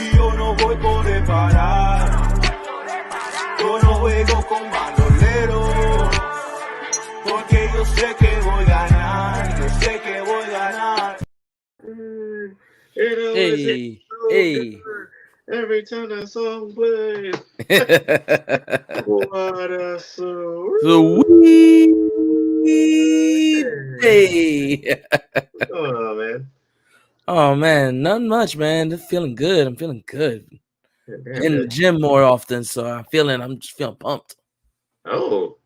y yo no voy por parar. Yo no juego con bandoleros, porque yo sé que voy a ganar, yo sé que voy a ganar. Hey. Every time that song plays. What a Sweet. Hey. What's going on, man? Oh man, nothing much, man. I'm feeling good. I'm in the gym more often, so I'm just feeling pumped. Oh,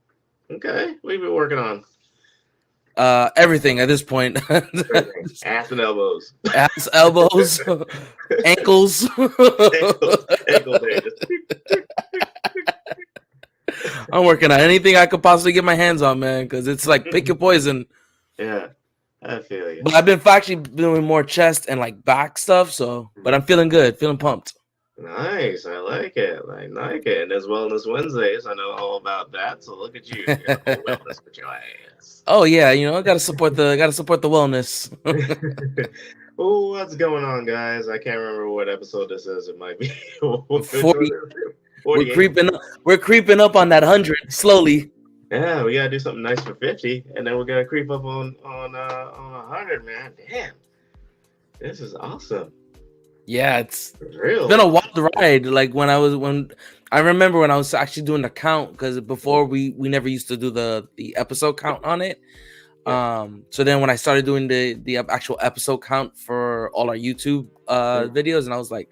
okay. What have you been working on? Everything at this point. Ass and elbows. Ass, elbows, ankles. Ankle day. I'm working on anything I could possibly get my hands on, man, because it's like pick your poison. Yeah, I feel you. But I've been actually doing more chest and like back stuff, but I'm feeling good, feeling pumped. Nice, I like it. And there's Wellness Wednesdays. I know all about that. So look at you, wellness with your ass. Oh yeah, gotta support the wellness. Oh, what's going on, guys? I can't remember what episode this is. It might be 40. We're creeping up on that 100 slowly. Yeah, we gotta do something nice for 50, and then we're gonna creep up on 100, man. Damn, this is awesome. Yeah, it's been a wild ride. Like when I remember when I was actually doing the count, because before we never used to do the episode count on it. So then when I started doing the actual episode count for all our YouTube videos, and I was like,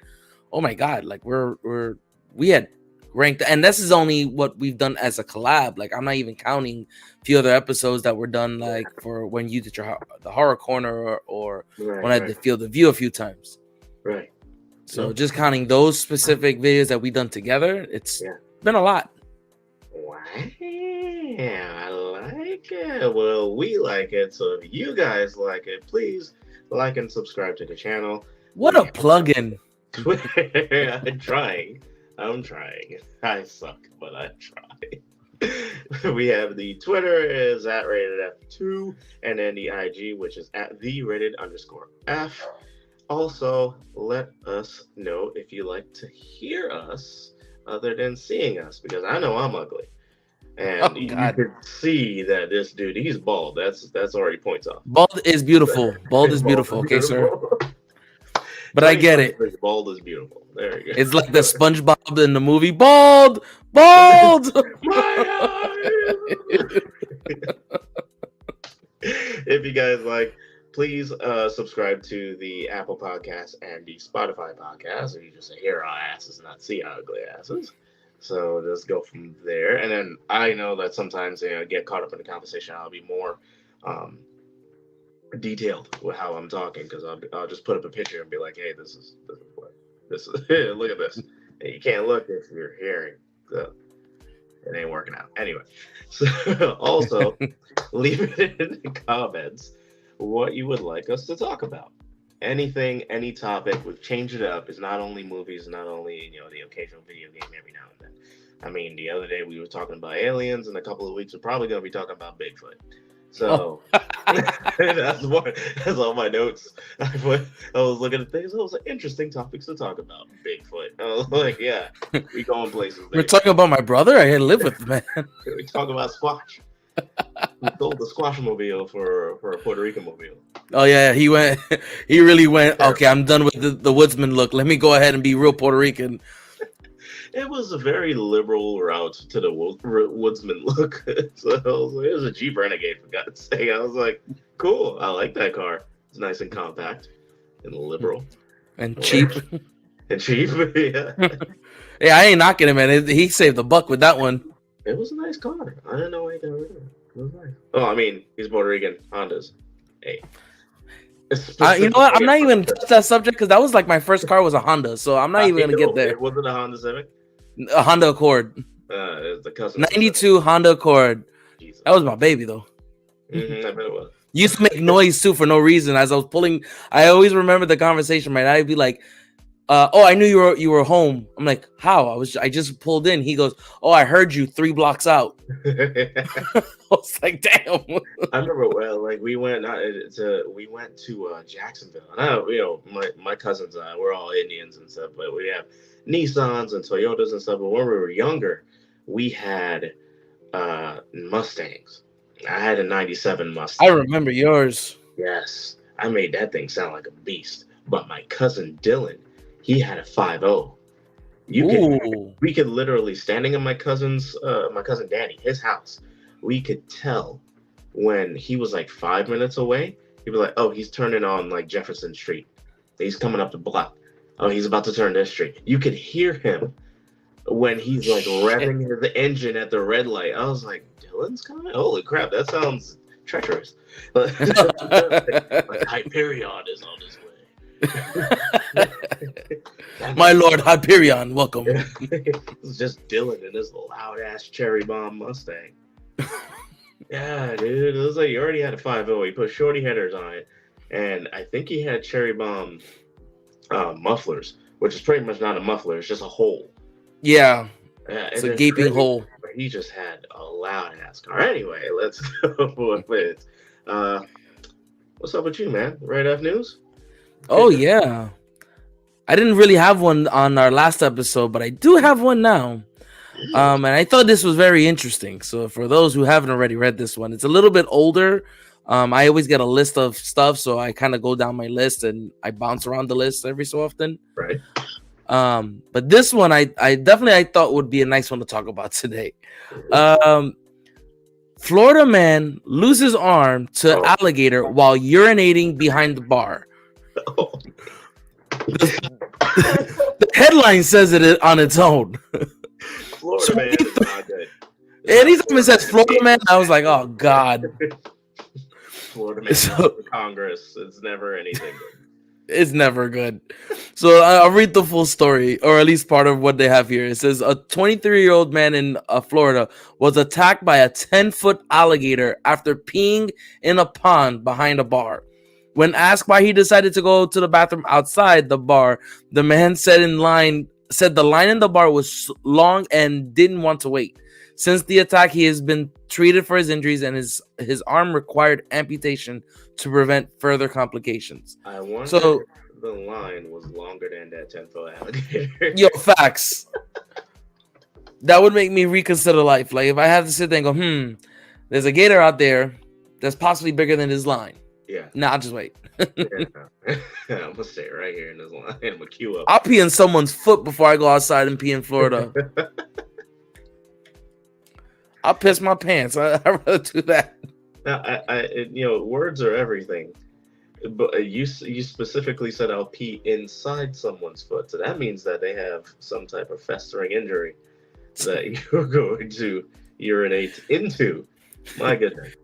oh my god, like we had ranked, and this is only what we've done as a collab. Like I'm not even counting a few other episodes that were done like for when you did the horror corner or when I did Field of View a few times. Right. So just counting those specific videos that we done together, it's been a lot. Wow, I like it. Well, we like it. So if you guys like it, please like and subscribe to the channel. What a plug-in. I'm trying. I suck, but I try. We have the Twitter is at @ratedF2, and then the IG, which is at @the_rated_F. Also, let us know if you like to hear us other than seeing us, because I know I'm ugly. And you can see that this dude, he's bald. That's already points off. Bald is beautiful. Okay, sir. But I get it. Bald is beautiful. There you go. It's like the SpongeBob in the movie. Bald. If you guys like, please subscribe to the Apple Podcast and the Spotify Podcast. Or you just hear our asses, not see our ugly asses. So just go from there. And then I know that sometimes I get caught up in the conversation. I'll be more detailed with how I'm talking, because I'll just put up a picture and be like, hey, this is what this is. Look at this. And you can't look if you're hearing. So it ain't working out. Anyway, so also leave it in the comments what you would like us to talk about. Anything, any topic. We've changed it up. It's not only movies, not only the occasional video game every now and then. I mean, the other day we were talking about aliens, and a couple of weeks we're probably going to be talking about Bigfoot. So that's all my notes. I was looking at things. I was like, interesting topics to talk about. Bigfoot. I was like, yeah, we going places. There. We're talking about my brother. I live with the man. We talk about squash. We sold the squash mobile for a Puerto Rican mobile. Oh yeah, he really went. Okay, I'm done with the woodsman look. Let me go ahead and be real Puerto Rican. It was a very liberal route to the woodsman look. So I was like, it was a Jeep Renegade, for God's sake. I was like, cool. I like that car. It's nice and compact and liberal and cheap. And cheap, yeah. Yeah, I ain't knocking him, man. He saved the buck with that one. It was a nice car. I didn't know why he got rid of it. It was nice. Oh, I mean, he's Puerto Rican. Hondas. Hey. You know what? I'm not even touch that subject, because that was like my first car was a Honda, so I'm not even gonna get there. Was it a Honda Civic? A Honda Accord. It's the custom 92 Honda Accord. Jesus. That was my baby, though. Mm-hmm, I bet it was. Used to make noise too for no reason. As I was pulling, I always remember the conversation. Right, I'd be like, I knew you were home. I'm like, how? I just pulled in. He goes, oh, I heard you 3 blocks out. I was like, damn. I remember we went to Jacksonville, and my cousins and I, we're all Indians and stuff, but we have Nissans and Toyotas and stuff. But when we were younger, we had Mustangs. I had a '97 Mustang. I remember yours. Yes, I made that thing sound like a beast. But my cousin Dylan, he had a 5.0. We could literally, standing in my cousin Danny, his house, we could tell when he was like 5 minutes away. He'd be like, oh, he's turning on like Jefferson Street. He's coming up the block. Oh, he's about to turn this street. You could hear him when he's like revving his engine at the red light. I was like, Dylan's coming? Holy crap, that sounds treacherous. Like, Hyperion is on his way. My Lord Hyperion, welcome. It's just Dylan in this loud ass cherry bomb Mustang. Yeah, dude. It was like he already had a 5.0. He put shorty headers on it, and I think he had cherry bomb mufflers, which is pretty much not a muffler. It's just a hole. Yeah, it's a gaping hole. But he just had a loud ass car. Anyway, let's go with it. What's up with you, man? Right F news? Oh yeah, I didn't really have one on our last episode, but I do have one now. And I thought this was very interesting. So for those who haven't already read this one, it's a little bit older. I always get a list of stuff, so I kind of go down my list and I bounce around the list every so often. Right. But this one, I definitely thought would be a nice one to talk about today. Florida man loses arm to alligator while urinating behind the bar. The headline says it on its own. Florida man is not good. Anytime it says Florida man, I was like, oh God. Florida man for Congress. It's never anything good. It's never good. So I'll read the full story, or at least part of what they have here. It says a 23-year-old man in Florida was attacked by a 10-foot alligator after peeing in a pond behind a bar. When asked why he decided to go to the bathroom outside the bar, the man said the line in the bar was long and didn't want to wait. Since the attack, he has been treated for his injuries and his arm required amputation to prevent further complications. I wonder if the line was longer than that 10-foot alligator. Yo, facts. That would make me reconsider life. Like if I had to sit there and go, there's a gator out there that's possibly bigger than his line. Yeah. Nah, I'll just wait. I'm gonna stay right here in this line. I'm gonna queue up. I'll pee in someone's foot before I go outside and pee in Florida. I'll piss my pants. I'd rather do that. Now, words are everything. But you specifically said I'll pee inside someone's foot, so that means that they have some type of festering injury that you're going to urinate into. My goodness.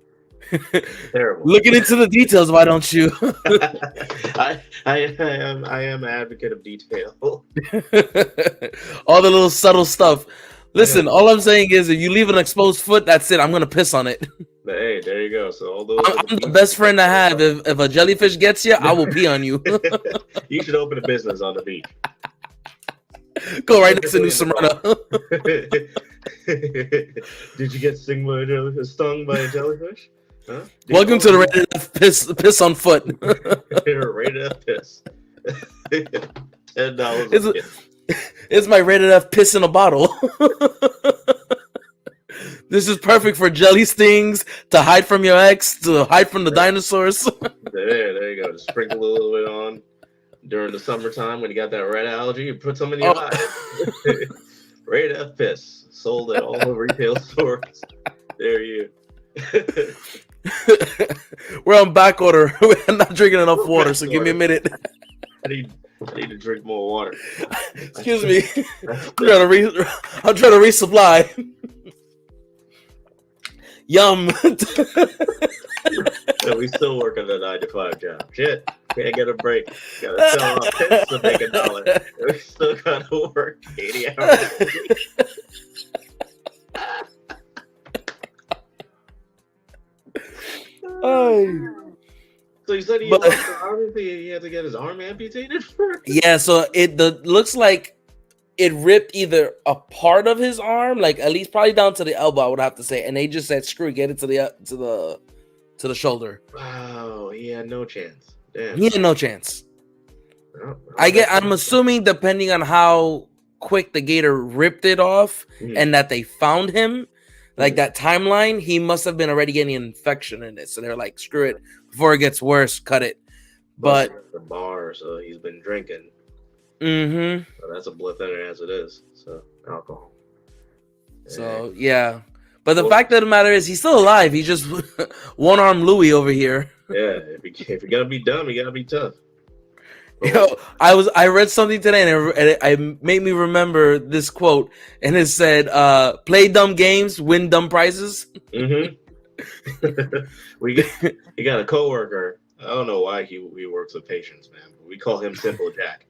Terrible. Looking into the details, why don't you? I am an advocate of detail. All the little subtle stuff. Listen, all I'm saying is if you leave an exposed foot, that's it. I'm gonna piss on it. Hey, there you go. So all those I'm the best friend I have. If a jellyfish gets you, I will pee on you. You should open a business on the beach. Go right next to New Smyrna. Did you get stung by a jellyfish? Huh? Welcome to the rated F piss on foot. Rated F piss. $10. It's my rated F piss in a bottle. This is perfect for jelly stings, to hide from your ex, to hide from the dinosaurs. There you go. Just sprinkle a little bit on during the summertime when you got that red algae. You put some in your eyes. Rated F piss sold at all the retail stores. There you. We're on back order. We're not drinking enough water, so give me a minute. I need to drink more water. Excuse me. I'm trying to resupply. Yum. So we still working a 9-to-5 job. Shit. Can't get a break. Gotta sell off pins to make $1. We still gotta work 80 hours a week. So you said he lost his arm, he had to get his arm amputated first? Yeah, so it looks like it ripped either a part of his arm, like at least probably down to the elbow, I would have to say, and they just said, "Screw it, get it to the shoulder." Wow, he had no chance. Damn. He had no chance. I'm assuming depending on how quick the gator ripped it off and that they found him, like that timeline, he must have been already getting an infection in it. So they're like, screw it, before it gets worse, cut it. But the bar, so he's been drinking. So that's a blood thinner as it is. So alcohol. So yeah. But the fact of the matter is he's still alive. He's just one arm Louis over here. Yeah, if you're gonna be dumb, you gotta be tough. Yo, I read something today and it made me remember this quote, and it said, "Play dumb games, win dumb prizes." You got a coworker. I don't know why he works with patients, man. But we call him Simple Jack.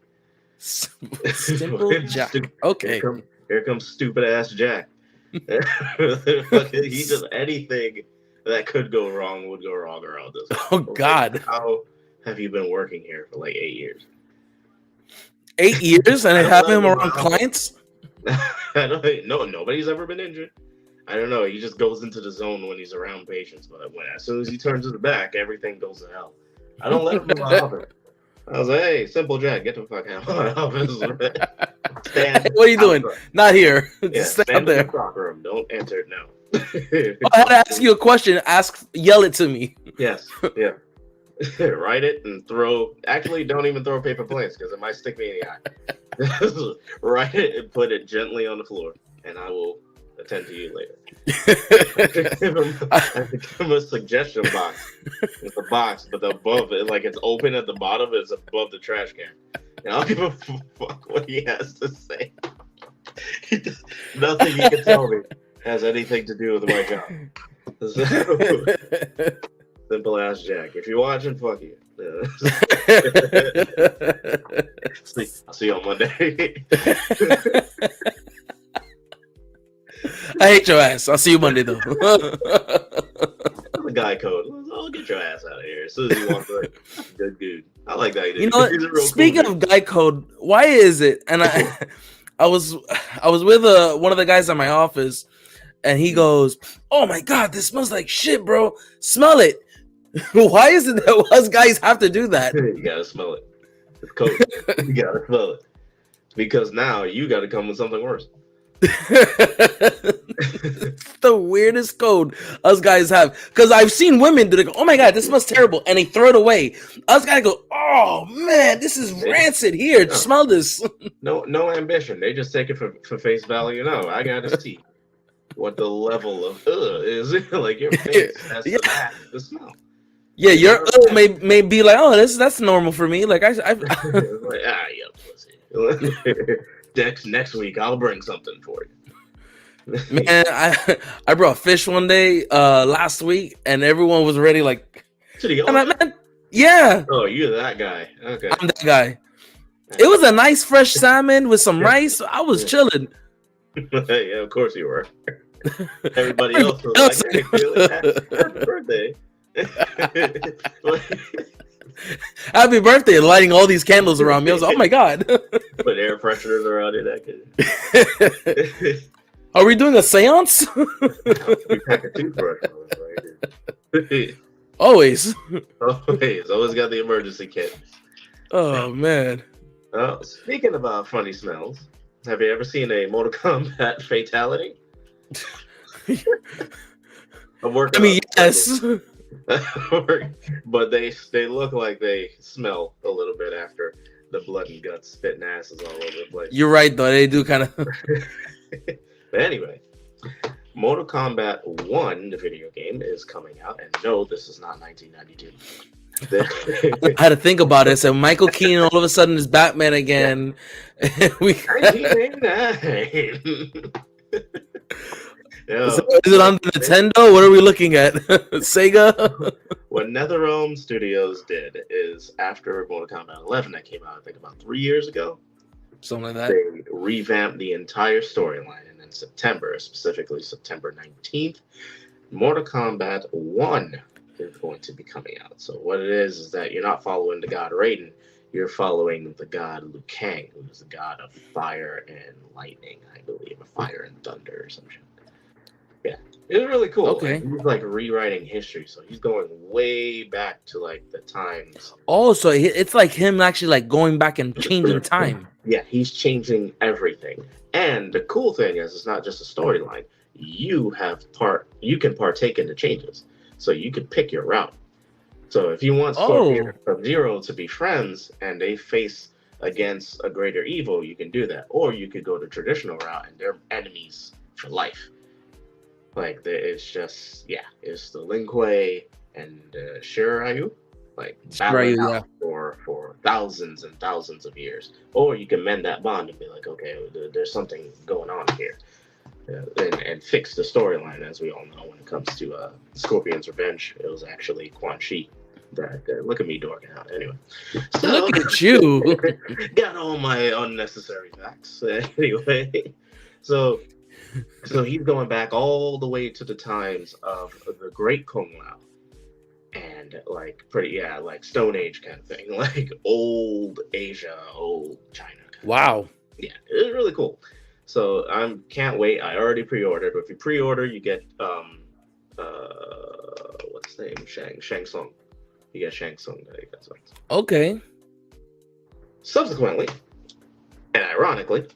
Simple Jack. Okay. Here comes stupid ass Jack. He does anything that could go wrong would go wrong around this. Oh God. How have you been working here for like 8 years? 8 years, and I have him around clients? I don't know. Nobody's ever been injured. I don't know. He just goes into the zone when he's around patients, but as soon as he turns to the back, everything goes to hell. I don't let him in my office. I was like, "Hey, Simple Jack, get the fuck out of my office." Hey, what are you doing? Not here. Just stay out there. The room. Don't enter now. I had to ask you a question. Yell it to me. Yes. Yeah. Write it and throw. Actually, don't even throw paper planes because it might stick me in the eye. Write it and put it gently on the floor, and I will attend to you later. I give him a suggestion box. It's a box, but above it, like it's open at the bottom, it's above the trash can. And I'll give a fuck what he has to say. Nothing he can tell me has anything to do with my job. So, simple ass Jack. If you're watching, fuck you. I'll see you on Monday. I hate your ass. I'll see you Monday though. The guy code. Oh, get your ass out of here as soon as you walk away. Good dude. I like that. You know what? Speaking of guy code, why is it? And I was with one of the guys at my office, and he goes, "Oh my God, this smells like shit, bro. Smell it." Why is it that us guys have to do that? You gotta smell it. It's code. You gotta smell it. Because now you gotta come with something worse. The weirdest code us guys have, because I've seen women do. They go, "Oh my God, this smells terrible," and they throw it away. Us guys go, "Oh man, this is rancid. Here, smell this." No ambition. They just take it for face value. No, I got to see what the level of is. Like your face has to match the smell. Yeah, your may be like, "Oh, that's normal for me." Like I like, yeah, pussy. Next week I'll bring something for you. Man, I brought fish one day last week, and everyone was ready. Like, I'm like, man, yeah. Oh, you're that guy. Okay, I'm that guy. It was a nice fresh salmon with some rice. So I was chilling. Yeah, of course you were. Everybody else was like, "Hey, happy birthday." Happy birthday, lighting all these candles around me. I was like, "Oh my God." Put air fresheners around it. That Are we doing a seance? We pack a toothbrush right here. Always Always got the emergency kit. Oh man. Speaking about funny smells, have you ever seen a Mortal Kombat fatality? I mean, yes. But they look like they smell a little bit after the blood and guts spitting asses all over the place. You're right, though. They do kind of. But anyway, Mortal Kombat 1, the video game, is coming out. And no, this is not 1992. I had to think about it. So Michael Keaton all of a sudden is Batman again. Yeah. 1989. Is it on Nintendo? What are we looking at? Sega? What NetherRealm Studios did is after Mortal Kombat 11 that came out, I think about 3 years ago, something like that. They revamped the entire storyline, and in September, specifically September 19th, Mortal Kombat 1 is going to be coming out. So what it is that you're not following the god Raiden, you're following the god Liu Kang, who is the god of fire and lightning, I believe, or fire and thunder or some shit. Yeah, it was really cool. Okay. Like, he's like rewriting history, so he's going way back to like the times. Oh, so it's like him actually like going back and changing time. Yeah, he's changing everything. And the cool thing is, it's not just a storyline. You can partake in the changes, so you can pick your route. So if you want Scorpion and Sub-Zero to be friends and they face against a greater evil, you can do that. Or you could go the traditional route and they're enemies for life. Like, it's just, it's the Lin Kuei and Shiryu, like, battling out for thousands and thousands of years. Or you can mend that bond and be like, okay, there's something going on here. And fix the storyline, as we all know. When it comes to Scorpion's Revenge, it was actually Quan Chi. Look at me dorking out. Anyway, so, look at you. Got all my unnecessary facts. Anyway, so he's going back all the way to the times of the Great Kung Lao, and like like Stone Age kind of thing, like old Asia, old China. Wow. Yeah, it was really cool. So I can't wait. I already pre-ordered. If you pre-order, you get what's his name? Shang Tsung. You get Shang Tsung. Okay. Subsequently, and ironically,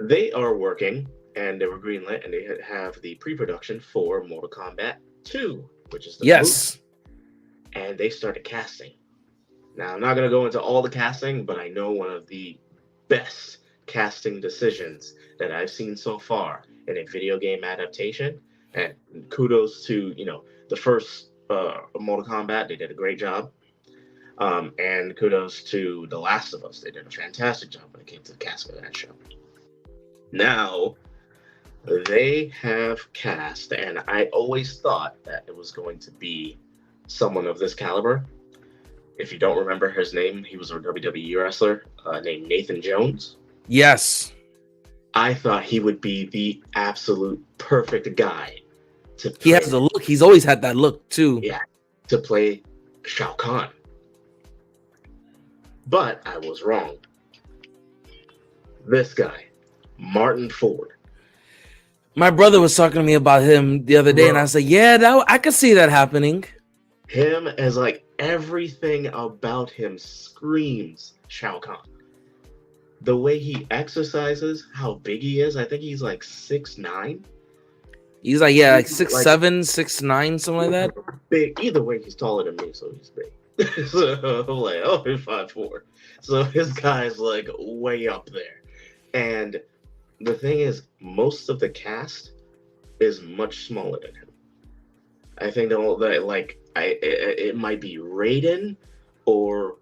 they are working, and they were greenlit, and they have the pre-production for Mortal Kombat 2, which is the movie. And they started casting. Now, I'm not going to go into all the casting, but I know one of the best casting decisions that I've seen so far in a video game adaptation. And kudos to, the first Mortal Kombat. They did a great job. And kudos to The Last of Us. They did a fantastic job when it came to the casting of that show. Now, they have cast, and I always thought that it was going to be someone of this caliber. If you don't remember his name, he was a WWE wrestler named Nathan Jones. Yes. I thought he would be the absolute perfect guy to play. He has the look. He's always had that look, too. Yeah, to play Shao Kahn. But I was wrong. This guy, Martin Ford. My brother was talking to me about him the other day, and I said, yeah, I could see that happening. Him as like everything about him screams Shao Kahn. The way he exercises, how big he is. I think he's like 6'9". He's like, yeah, like 6'7", 6'9", something like that. Big. Either way, he's taller than me, so he's big. So I'm like, oh, he's 5'4". So his guy's like way up there. And the thing is, most of the cast is much smaller than him. I think it might be Raiden or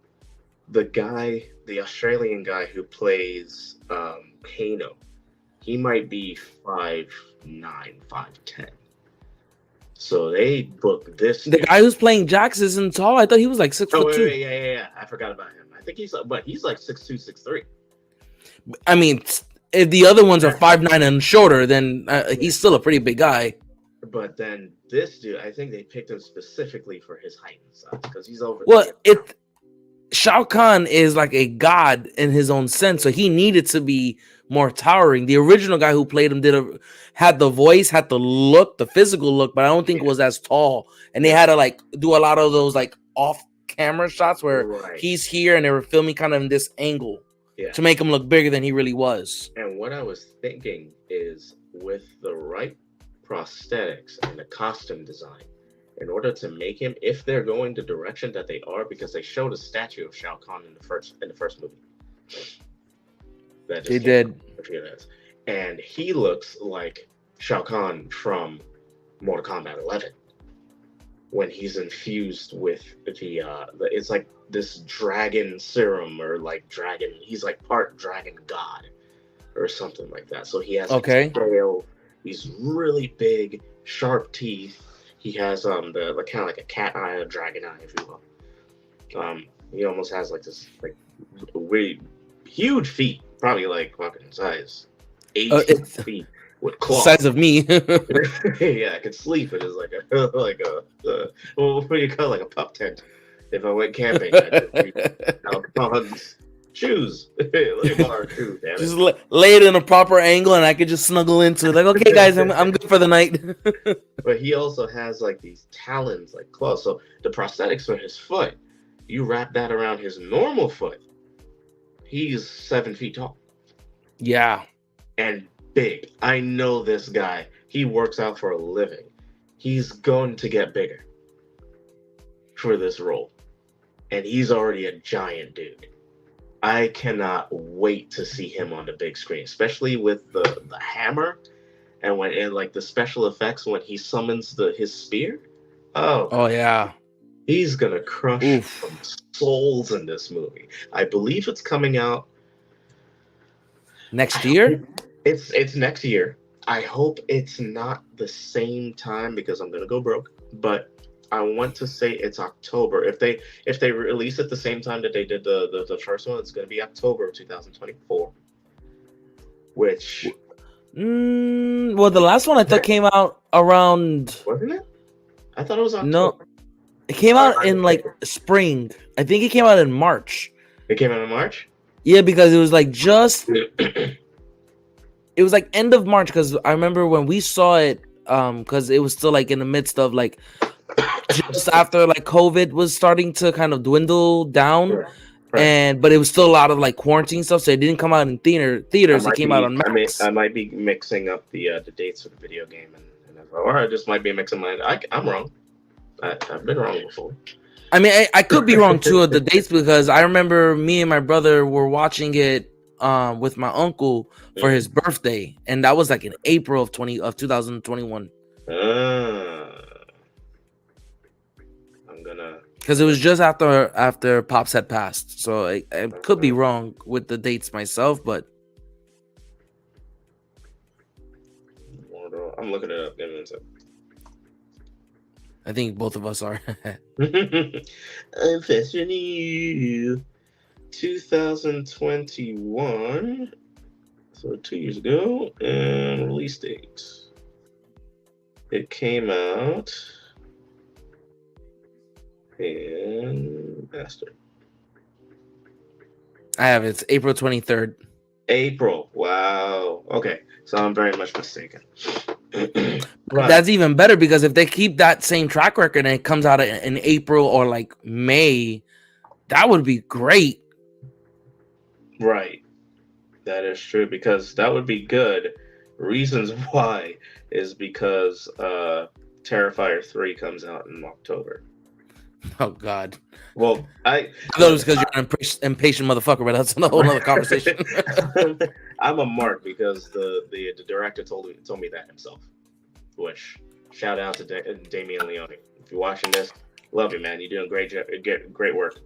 the Australian guy who plays Kano. He might be 5'9", 5'10". So they booked this. The guy who's playing Jax isn't tall. I thought he was like 6'2". Wait, yeah. I forgot about him. I think he's like 6'2", 6'3". I mean, if the other ones are 5'9" and shorter, then he's still a pretty big guy. But then this dude, I think they picked him specifically for his height and size because he's over. Well, Shao Kahn is like a god in his own sense, so he needed to be more towering. The original guy who played him had the voice, had the look, the physical look, but I don't think it was as tall. And they had to like do a lot of those like off-camera shots where he's here and they were filming kind of in this angle to make him look bigger than he really was. And what I was thinking is, with the right prosthetics and the costume design, in order to make him, if they're going the direction that they are, because they showed a statue of Shao Kahn in the first movie. They did. And he looks like Shao Kahn from Mortal Kombat 11 when he's infused with the it's like this dragon serum or like dragon. He's like part dragon god or something like that. So he has a tail. He's really big, sharp teeth. He has the kind of like a cat eye, a dragon eye, if you will. He almost has like this like really huge feet, probably like fucking size 8 feet, with claws. Size of me. Yeah, I could sleep. It is like a what do you call it? Like a pup tent. If I went camping, Alto's shoes. Let me borrow shoes, damn it. Just lay it in a proper angle, and I could just snuggle into it. Like, okay, guys, I'm good for the night. But he also has like these talons, like claws. So the prosthetics for his foot, you wrap that around his normal foot. He's 7 feet tall. Yeah. And big. I know this guy. He works out for a living. He's going to get bigger for this role. And he's already a giant dude. I cannot wait to see him on the big screen, especially with the hammer and like the special effects when he summons his spear. Oh yeah. He's gonna crush some souls in this movie. I believe it's coming out next year. It's next year. I hope it's not the same time because I'm gonna go broke. But I want to say it's October. If they release it the same time that they did the first one, it's gonna be October of 2024. Which well, the last one I thought came out around. Wasn't it? I thought it was October. No. It came out in like spring. I think it came out in March. It came out in March? Yeah, because it was like just it was like end of March, because I remember when we saw it, because it was still like in the midst of like just after like COVID was starting to kind of dwindle down. Right. But it was still a lot of like quarantine stuff, so it didn't come out in theaters. It came out on Max. I might be mixing up the dates for the video game, or I just might be mixing I'm wrong. I've been wrong before. I mean, I could be wrong too of the dates, because I remember me and my brother were watching it with my uncle for his birthday, and that was like in April of 2021. I'm gonna, because it was just after Pops had passed, so I could be wrong with the dates myself, but I'm looking it up. Give me a second. I think both of us are. I'm faster than you. 2021. So 2 years ago. And release date. It came out in Master. I have it. It's April 23rd. April. Wow. Okay. So I'm very much mistaken. Right. That's even better, because if they keep that same track record and it comes out in April or like May, that would be great. Right. That is true, because that would be good. Reasons why is because Terrifier 3 comes out in October. Oh, God. Well, I thought it was because you're an impatient motherfucker, but that's a whole other conversation. I'm a mark because the director told me that himself. Which, shout out to Damian Leone. If you're watching this, love you, man. You're doing great work.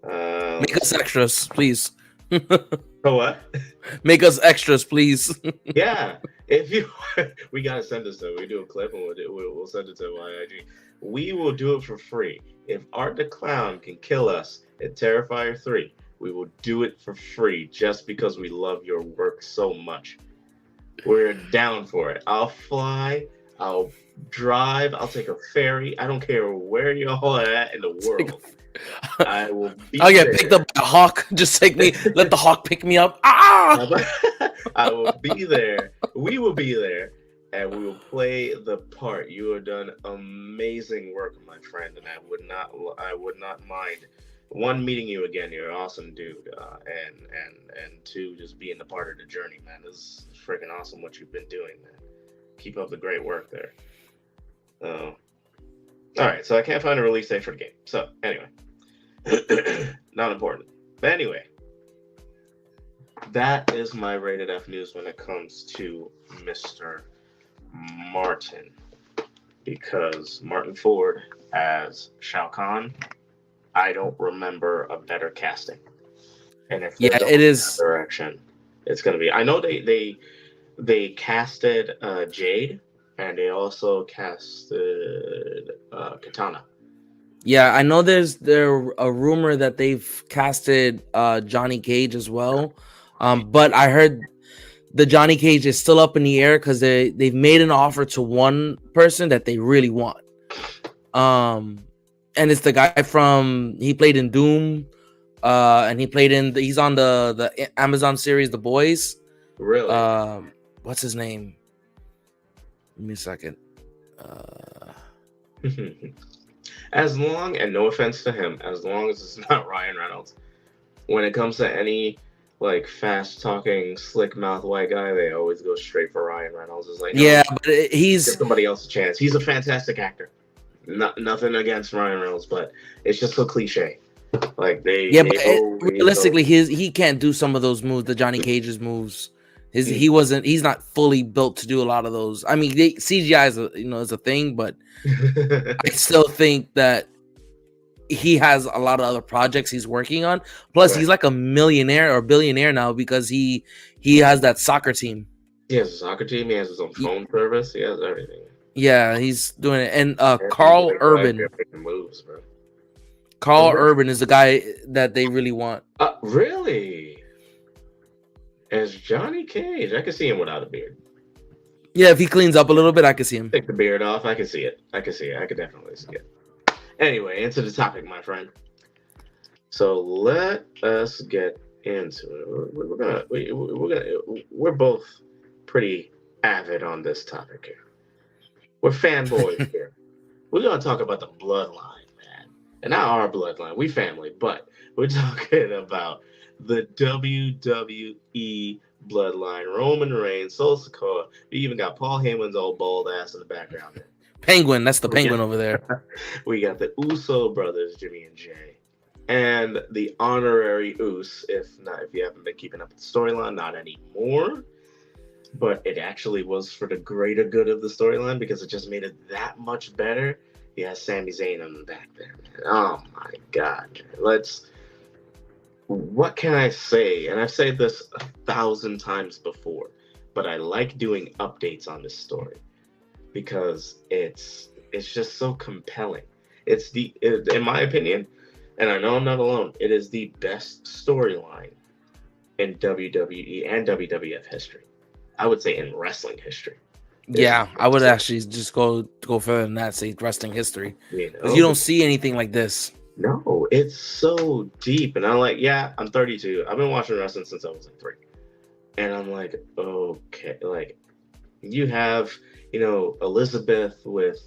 Make us extras, please. For what? Make us extras, please. Yeah, we gotta send this though. We do a clip and we'll send it to YIG. We will do it for free. If Art the Clown can kill us at Terrifier 3, we will do it for free just because we love your work so much. We're down for it. I'll fly. I'll drive. I'll take a ferry. I don't care where y'all are at in the world. I will be I'll get picked up by a hawk. Just take me. Let the hawk pick me up. Ah! I will be there. We will be there. And we will play the part. You have done amazing work, my friend, and I would not mind, one, meeting you again. You're an awesome dude, and two, just being a part of the journey, man. This is freaking awesome what you've been doing, man. Keep up the great work there. All right, so I can't find a release date for the game. So anyway, not important. But anyway, that is my rated F news when it comes to Mr. Martin, because Martin Ford as Shao Kahn, I don't remember a better casting. And if it is direction, it's gonna be. I know they casted Jade, and they also casted Katana. Yeah, I know there's a rumor that they've casted Johnny Cage as well, but I heard the Johnny Cage is still up in the air because they've made an offer to one person that they really want. And it's the guy he played in Doom, and he's on the Amazon series The Boys. Really? What's his name? Give me a second. As long, and no offense to him, as long as it's not Ryan Reynolds, when it comes to any like fast talking, slick mouth white guy, they always go straight for Ryan Reynolds. It's like, no, yeah, but he's give somebody else a chance. He's a fantastic actor. Nothing against Ryan Reynolds, but it's just so cliche. Like realistically, he can't do some of those moves, the Johnny Cage's moves. He's not fully built to do a lot of those. I mean, CGI is a thing, but I still think that he has a lot of other projects he's working on. Plus, he's like a millionaire or billionaire now because he has that soccer team. He has a soccer team. He has his own phone service. He has everything. Yeah, he's doing it. And Carl Urban. Moves, bro. Carl Urban is the guy that they really want. Really? As Johnny Cage, I can see him without a beard. Yeah, if he cleans up a little bit, I can see him. Take the beard off. I can see it. I can definitely see it. Anyway, into the topic, my friend. So let us get into it. We're both pretty avid on this topic here. We're fanboys here. We're gonna talk about the Bloodline, man, and not our Bloodline. We family, but we're talking about the WWE Bloodline. Roman Reigns, Sol Sikoa. We even got Paul Heyman's old bald ass in the background. Penguin, that's the Penguin over there. We got the Uso brothers, Jimmy and Jay, and the honorary Us. If you haven't been keeping up with the storyline, not anymore. But it actually was for the greater good of the storyline because it just made it that much better. Yeah, Sami Zayn on the back there, man. Oh my God, man. What can I say? And I've said this 1,000 times before, but I like doing updates on this story because it's just so compelling. In my opinion, and I know I'm not alone, it is the best storyline in WWE and WWF history. I would say in wrestling history. Yeah, I would actually just go further than that, say wrestling history. Because you don't see anything like this. No, it's so deep. And I'm like, yeah, I'm 32. I've been watching wrestling since I was like 3. And I'm like, okay. Like, you have, Elizabeth with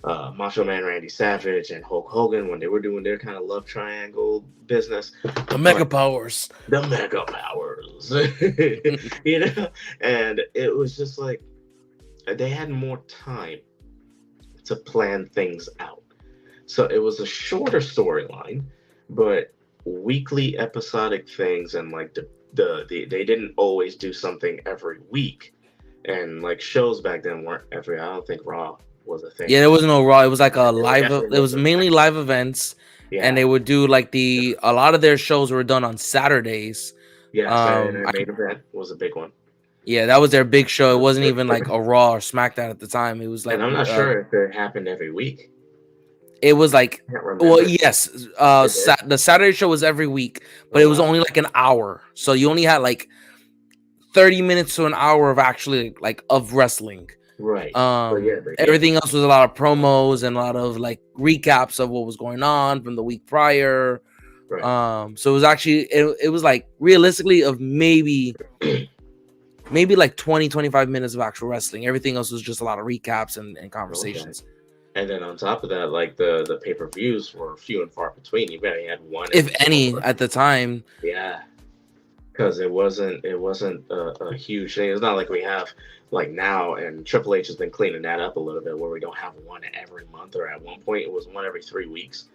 Macho Man Randy Savage and Hulk Hogan when they were doing their kind of love triangle business. The Mega Powers. The Mega Powers. And it was just like, they had more time to plan things out. So it was a shorter storyline, but weekly episodic things, and like they didn't always do something every week. And like shows back then weren't I don't think Raw was a thing. Yeah, there was no Raw. It was like a live. It was mainly live events, and they would do like a lot of their shows were done on Saturdays. Yeah, Saturday Night Main Event was a big one. Yeah, that was their big show. It wasn't even like a Raw or SmackDown at the time. It was like, and I'm not sure if it happened every week. It was like, well, yes, the Saturday show was every week, but it was only like an hour. So you only had like 30 minutes to an hour of actually like of wrestling. Right. Everything else was a lot of promos and a lot of like recaps of what was going on from the week prior. Right. So it was actually it was like realistically of maybe like 20-25 minutes of actual wrestling. Everything else was just a lot of recaps and conversations. Okay. And then on top of that, like the pay-per-views were few and far between. You barely had one, if any, at the time. Yeah, because it wasn't a huge thing. It's not like we have like now, and Triple H has been cleaning that up a little bit, where we don't have one every month, or at one point it was one every 3 weeks.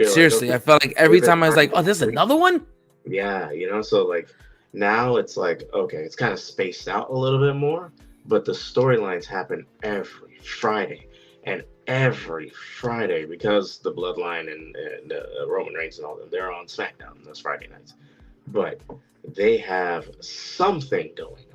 Seriously, I felt like every time I was like, oh, there's another one? Yeah, so like now it's like, okay, it's kind of spaced out a little bit more, but the storylines happen every Friday. And every Friday, because the Bloodline and Roman Reigns and all them, they're on SmackDown those Friday nights. But they have something going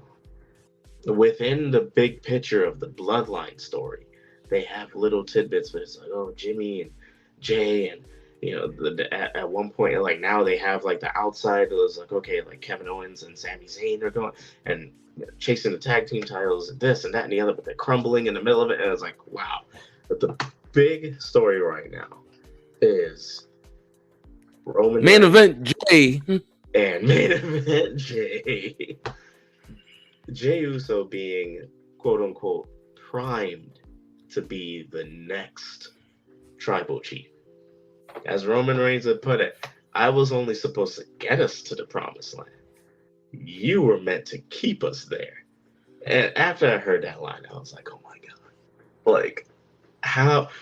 on. Within the big picture of the Bloodline story, they have little tidbits, but it's like, oh, Jimmy and Jay and You know, at one point, like now they have like the outside. It was like, okay, like Kevin Owens and Sami Zayn are going and chasing the tag team titles and this and that and the other, but they're crumbling in the middle of it. And it's like, wow. But the big story right now is Roman main Reigns event Jay. and main event Jay. Jey Uso being quote unquote primed to be the next tribal chief. As Roman Reigns had put it, I was only supposed to get us to the promised land. You were meant to keep us there. And after I heard that line, I was like, oh my God. Like,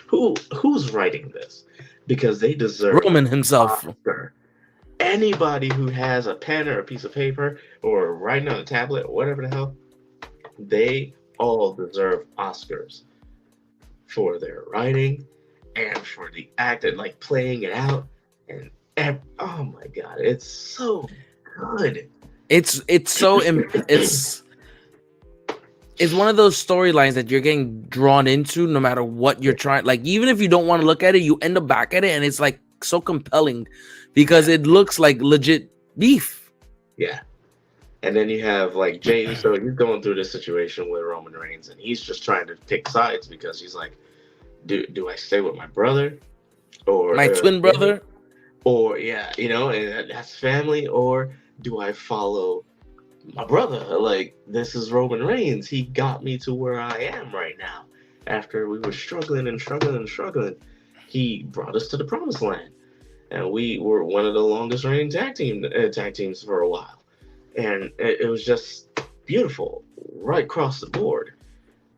who's writing this? Because they deserve Roman himself. Oscar. Anybody who has a pen or a piece of paper or writing on a tablet or whatever the hell, they all deserve Oscars for their writing and for the act and like playing it out. And oh my God, it's so good. It's one of those storylines that you're getting drawn into no matter what you're trying. Like, even if you don't want to look at it, you end up back at it, and it's like so compelling because it looks like legit beef. Yeah. And then you have like Jey Uso, he's going through this situation with Roman Reigns, and he's just trying to pick sides because he's like, do I stay with my brother or my twin brother? Or yeah, you know, and that's family, or do I follow my brother? Like, this is Roman Reigns. He got me to where I am right now. After we were struggling, he brought us to the promised land. And we were one of the longest reigning tag teams for a while. And it was just beautiful right across the board.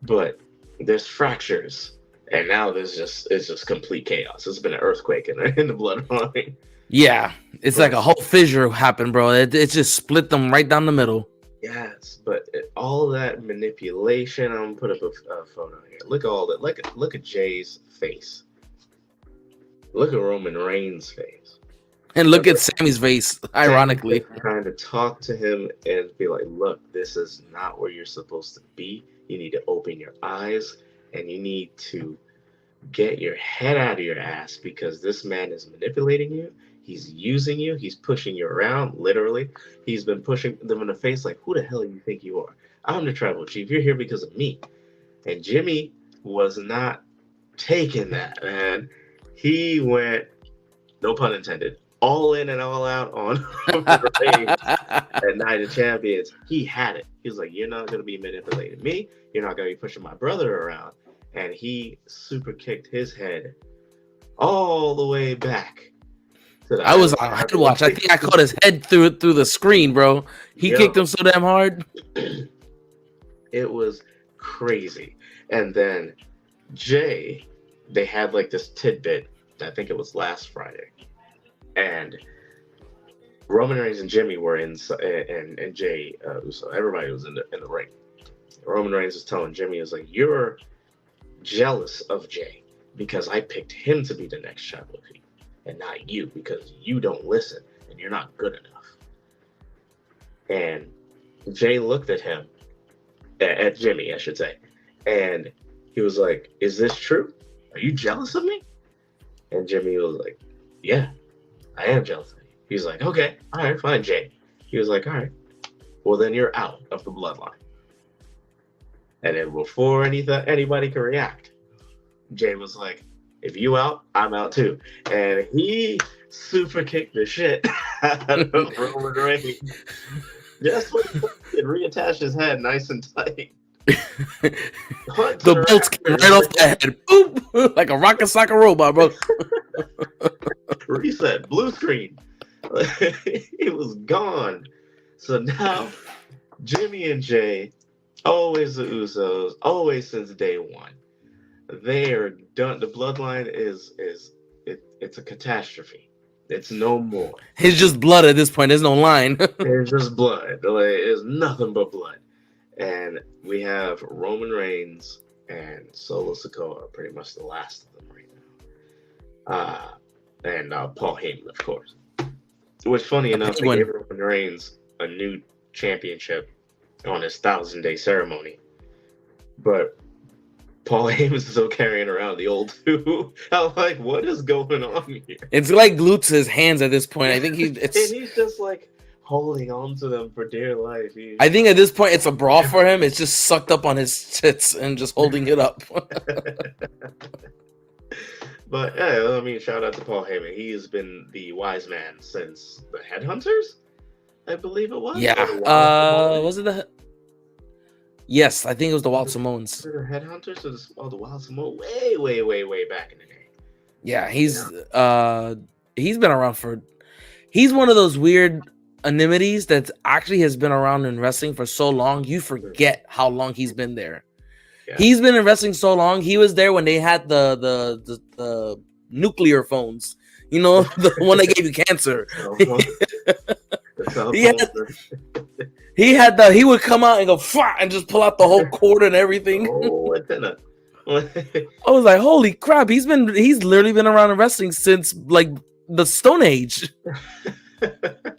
But there's fractures. And now it's just complete chaos. It's been an earthquake in the bloodline. Yeah, it's like a whole fissure happened, bro. It just split them right down the middle. Yes, but all of that manipulation. I'm gonna put up a photo here. Look at all that. Look at Jay's face. Look at Roman Reigns' face. And look at Sammy's face, ironically. Trying to talk to him and be like, look, this is not where you're supposed to be. You need to open your eyes and you need to get your head out of your ass because this man is manipulating you. He's using you. He's pushing you around, literally. He's been pushing them in the face like, who the hell do you think you are? I'm the tribal chief. You're here because of me. And Jimmy was not taking that, man. He went, no pun intended, all in and all out on Reigns at Night of Champions. He had it. He was like, you're not going to be manipulating me. You're not going to be pushing my brother around. And he super kicked his head all the way back. I had to watch. I think I caught his head through the screen, bro. He kicked him so damn hard. It was crazy. And then Jay, they had like this tidbit. I think it was last Friday. And Roman Reigns and Jimmy were in, and Jey Uso. Everybody was in the ring. Roman Reigns was telling Jimmy, he was like, you're jealous of Jay because I picked him to be the next tribal chief and not you because you don't listen and you're not good enough. And Jay looked at him, at Jimmy, I should say, and he was like, is this true? Are you jealous of me? And Jimmy was like, yeah, I am jealous of you. He's like, okay, all right, fine, Jay. He was like, all right, well, then you're out of the bloodline. And then before anybody could react, Jay was like, if you out, I'm out too. And he super kicked the shit out of Roman Reigns. Just when he reattached his head nice and tight. The bolts came right off the head. Boop! Like a rocket soccer robot, bro. Reset, blue screen. He was gone. So now, Jimmy and Jay, always the Usos, always since day one. They are done. The bloodline it's a catastrophe. It's no more. It's just blood at this point. There's no line. It's just blood. Like, it's nothing but blood. And we have Roman Reigns and Solo Sikoa, pretty much the last of them right now. And Paul Heyman, of course. Which, funny enough, they gave Roman Reigns a new championship on his 1,000-day ceremony. But Paul Heyman is still carrying around the old two. I'm like, what is going on here? It's like glued to his hands at this point. I think and he's just like holding on to them for dear life. I think at this point it's a brawl for him. It's just sucked up on his tits and just holding it up. But yeah, I mean, shout out to Paul Heyman. He has been the wise man since the Headhunters, I believe it was. Yeah. Was it the? Yes, I think it was the Wild Samoans. The Headhunters or the Wild Samoans? Way back in the day. Yeah, he's been around for. He's one of those weird animities that actually has been around in wrestling for so long. You forget how long he's been there. Yeah. He's been in wrestling so long. He was there when they had the nuclear phones. You know, the one that gave you cancer. He would come out and go and just pull out the whole cord and everything. Oh, antenna. I was like, holy crap! He's literally been around in wrestling since like the Stone Age. It's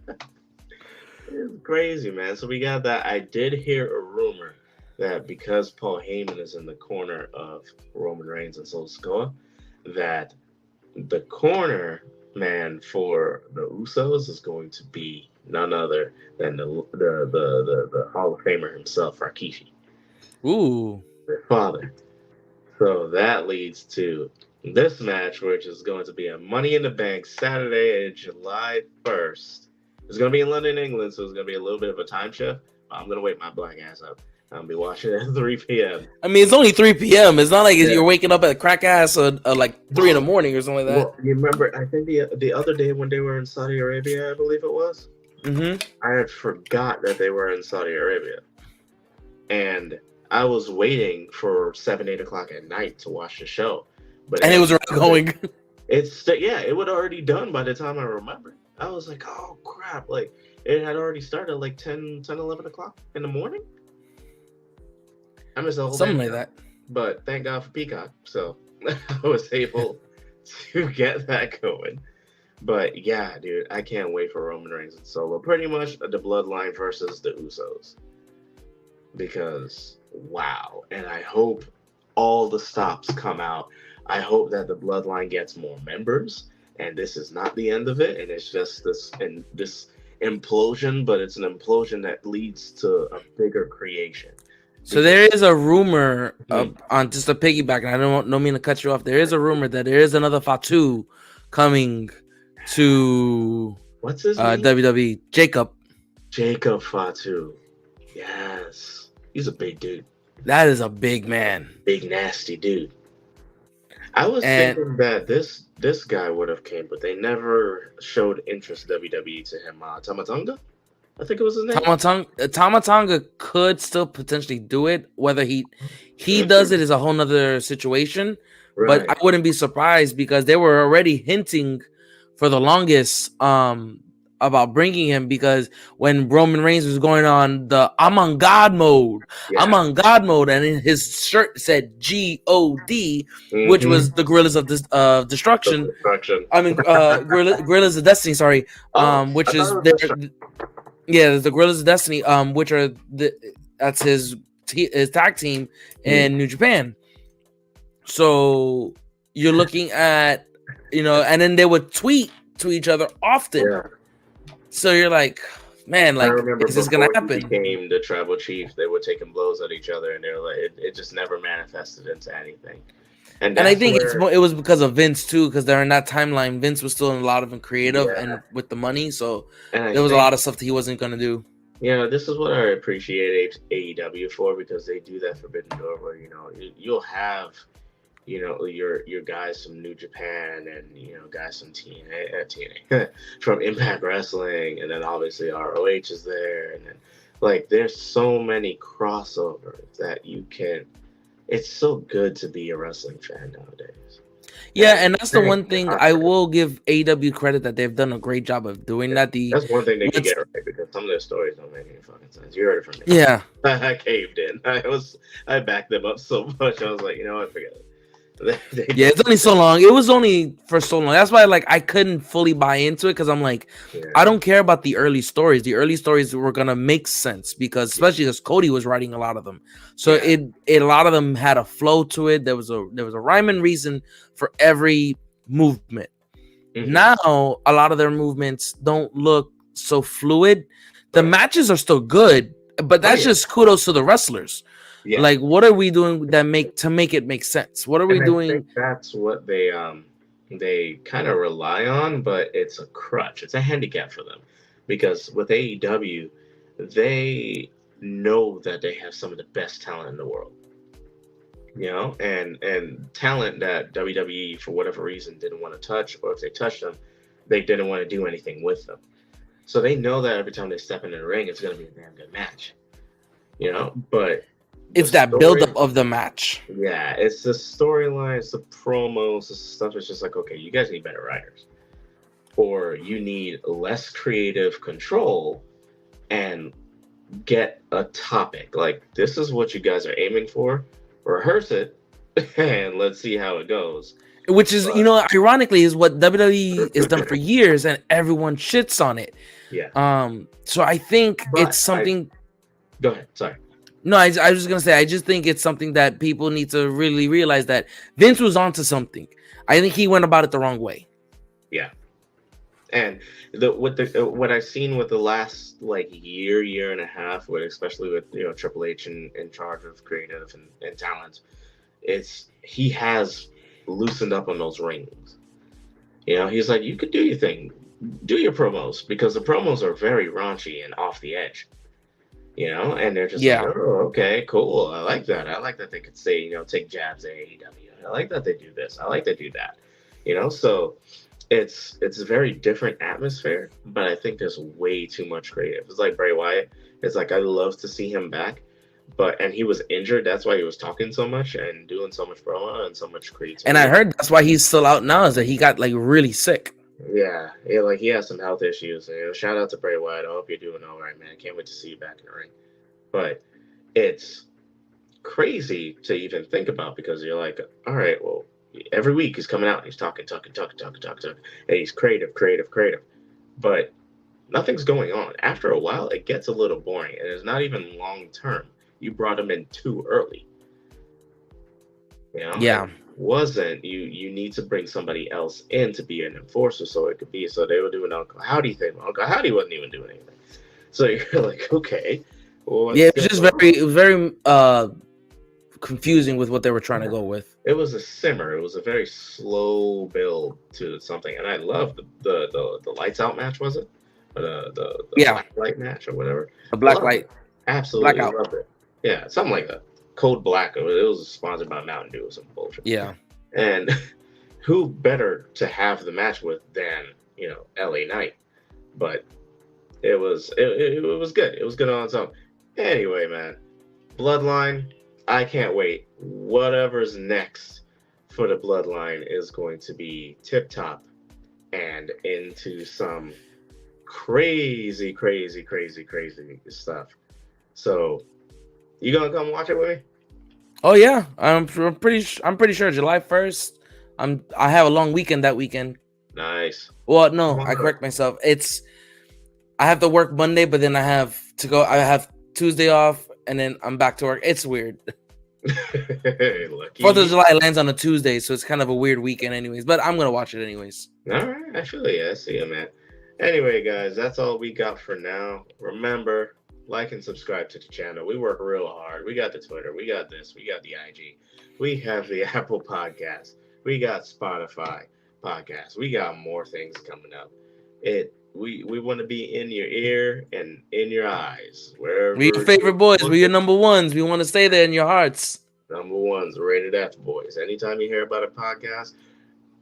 crazy, man. So we got that. I did hear a rumor that because Paul Heyman is in the corner of Roman Reigns and Solo Sikoa, that the corner man for the Usos is going to be none other than the Hall of Famer himself, Rikishi. Ooh, their father. So that leads to this match, which is going to be a Money in the Bank Saturday, July 1st. It's going to be in London, England, so it's going to be a little bit of a time shift. I'm going to wake my black ass up. I'll be watching it at 3 p.m. I mean, it's only 3 p.m. It's not like you're waking up at crack ass like 3 in the morning or something like that. Well, you remember, I think the other day when they were in Saudi Arabia, I believe it was, I had forgot that they were in Saudi Arabia. And I was waiting for 7, 8 o'clock at night to watch the show. And it was already going. It would already done by the time I remembered. I was like, oh, crap. Like, it had already started like 10, 11 o'clock in the morning. I missed the whole something like that. But thank God for Peacock. So I was able to get that going. But yeah, dude, I can't wait for Roman Reigns and Solo. Pretty much the Bloodline versus the Usos. Because, wow. And I hope all the stops come out. I hope that the Bloodline gets more members. And this is not the end of it. And it's just this implosion. But it's an implosion that leads to a bigger creation. So there is a rumor on just a piggyback, and I don't mean to cut you off. There is a rumor that there is another Fatu coming to what's his name? WWE. Jacob Fatu. Yes, he's a big dude. That is a big man. Big nasty dude. I was thinking that this guy would have came, but they never showed interest WWE to him. Tamatonga? I think it was his name. Tamatonga could still potentially do it. Whether he does it is a whole nother situation. Right. But I wouldn't be surprised because they were already hinting for the longest about bringing him, because when Roman Reigns was going on the I'm on God mode, and in his shirt said G-O-D, which was the Gorillas of Destruction. I mean, Gorillas of Destiny. Sorry, which is the Gorillas of Destiny. Which are that's his tag team in New Japan. So you're looking at, and then they would tweet to each other often. Yeah. So you're like, man, like, is this gonna happen? He became the tribal chief, they were taking blows at each other, and they were like, it just never manifested into anything. And I think it was because of Vince too, because during that timeline, Vince was still in a lot of creative and with the money, so there was a lot of stuff that he wasn't gonna do. Yeah, this is what I appreciate AEW for, because they do that forbidden door where you'll have your guys from New Japan and guys from TNA from Impact Wrestling, and then obviously ROH is there, and then like there's so many crossovers that you can. It's so good to be a wrestling fan nowadays. Yeah, and that's the one thing I will give AEW credit that they've done a great job of doing that. That's one thing they can get right, because some of their stories don't make any fucking sense. You heard it from me. Yeah, I caved in. I backed them up so much. I was like, you know what, forget it. Yeah, it's only so long. It was only for so long. That's why, like, I couldn't fully buy into it because I'm like, I don't care about the early stories. The early stories were gonna make sense because, especially because Cody was writing a lot of them, so a lot of them had a flow to it. There was a rhyme and reason for every movement. Now, a lot of their movements don't look so fluid. The matches are still good, but that's just kudos to the wrestlers. Yeah. Like, what are we doing that make it make sense? What are we doing? I think that's what they kind of rely on, but it's a crutch. It's a handicap for them because with AEW, they know that they have some of the best talent in the world. You know, and talent that WWE for whatever reason didn't want to touch, or if they touched them, they didn't want to do anything with them. So they know that every time they step into the ring, it's going to be a damn good match. You know, but it's that buildup of the match. Yeah, it's the storyline, it's the promos, the stuff. It's just like, okay, you guys need better writers, or you need less creative control and get a topic. Like, this is what you guys are aiming for. Rehearse it and let's see how it goes. Which is, you know, ironically, is what WWE has done for years, and everyone shits on it. Yeah. So I think it's something. Go ahead. Sorry. No, I was just gonna say, I just think it's something that people need to really realize that Vince was onto something. I think he went about it the wrong way. Yeah, and what I've seen with the last like year and a half, with especially with Triple H in charge of creative and talent, he has loosened up on those rings. You know, he's like, you could do your thing, do your promos, because the promos are very raunchy and off the edge. You know, and they're just like, oh, okay, cool. I like that. I like that they could say, take jabs at AEW. I like that they do this. I like they do that. So it's a very different atmosphere, but I think there's way too much creative. It's like Bray Wyatt. It's like, I love to see him back, and he was injured. That's why he was talking so much and doing so much promo and so much creativity. And I heard that's why he's still out now, is that he got like really sick. Yeah, like he has some health issues. Shout out to Bray Wyatt. I hope you're doing all right, man. Can't wait to see you back in the ring. But it's crazy to even think about, because you're like, all right, well, every week he's coming out and he's talking, and he's creative. But nothing's going on. After a while, it gets a little boring, and it's not even long term. You brought him in too early. Yeah. Wasn't you need to bring somebody else in to be an enforcer, so they were doing Uncle Howdy thing. Uncle Howdy wasn't even doing anything, so you're like, okay, well, yeah, it was very confusing with what they were trying to go with. It was a simmer. It was a very slow build to something, and I loved the lights out match. Was it the black light match or whatever? The black light, absolutely loved it. Yeah, something like that. Code Black. It was sponsored by Mountain Dew or some bullshit. Yeah. And who better to have the match with than LA Knight? But it was good. It was good on its own. Anyway, man, Bloodline. I can't wait. Whatever's next for the Bloodline is going to be tip top and into some crazy stuff. So, you gonna come watch it with me? Oh yeah, I'm pretty sure July 1st. I have a long weekend that weekend. Nice. Well, no, I correct myself. I have to work Monday, but then I have Tuesday off, and then I'm back to work. It's weird. 4th of July lands on a Tuesday, so it's kind of a weird weekend anyways, but I'm gonna watch it anyways. All right, I feel you. I see you, man. Anyway, guys, that's all we got for now. Remember, like and subscribe to the channel. We work real hard. We got the Twitter. We got this. We got the IG. We have the Apple Podcast. We got Spotify Podcast. We got more things coming up. We want to be in your ear and in your eyes. Wherever we're your favorite boys. We're your number ones. We want to stay there in your hearts. Number ones, Rated F boys. Anytime you hear about a podcast,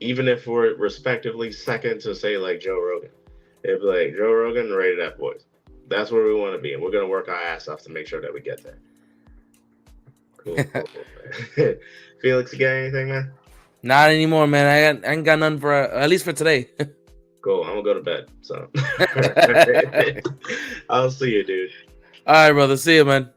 even if we're respectively second to say like Joe Rogan, it'd be like Joe Rogan, Rated F boys. That's where we want to be, and we're going to work our ass off to make sure that we get there. Cool. Felix, you got anything, man? Not anymore, man. I ain't got none for at least for today. Cool. I'm going to go to bed, so. I'll see you, dude. All right, brother. See you, man.